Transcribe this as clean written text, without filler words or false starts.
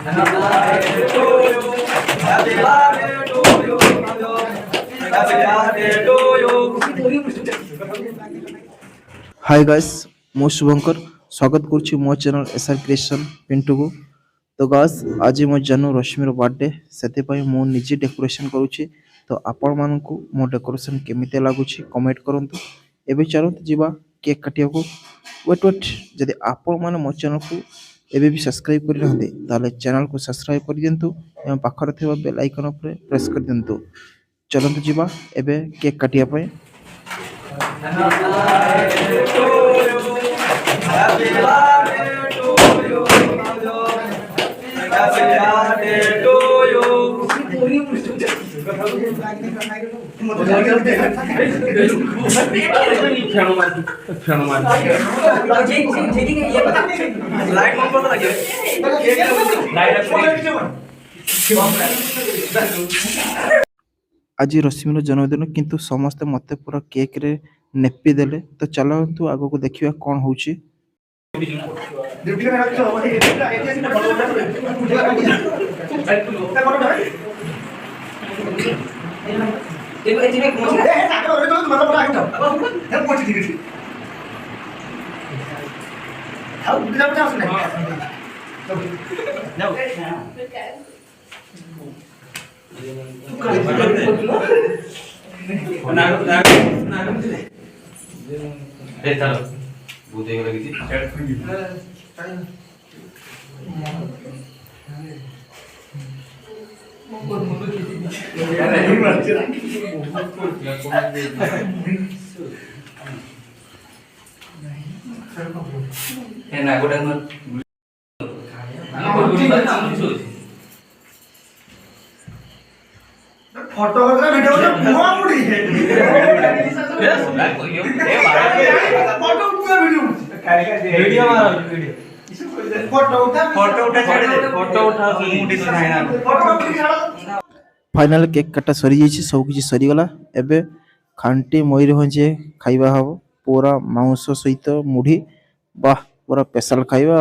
Hi guys, मो शुभंकर स्वागत करुच्ची मो चैनल एसआर क्रिएशन पिंटू को। तो गाइस आज मो जानू रश्मिर बर्थडे से मु निजे डेकोरेशन करुच्ची। तो आपण मानकु मो डेकोरेशन केमिते लागुची कमेंट करंतु। एबे चलंतु जीवा केक काटिया को। वेट जदि आपण माने मो चैनल को एबे भी सब्सक्राइब करि रहंते ताले चैनल को सब्सक्राइब करि दियंतु एवं पाखर थिबा बेल आइकन ऊपर प्रेस करि दियंतु। चलंतु जीवा एबे केक काटिया पय। आज रश्मिर जन्मदिन किंतु समस्ते मते पूरा केक रे नेपी देले। तो चलतु आगो को देखिया कौन होची। फोटो वगैरह वीडियो में मुआ मुड़ी है फोटो पूरा वीडियो मारो वीडियो फोटो उठा छाड़ दे फोटो उठा मुड़ी तो नहीं ना फोटो मुड़ी छाड़। फाइनल केक काटा सरी जाइए, सब किसी सरीगला। एबे खांटी मयूरभंजे खाइबा हब पूरा मांस सहित मुढ़ी। वाह पूरा स्पेशल खाइबा।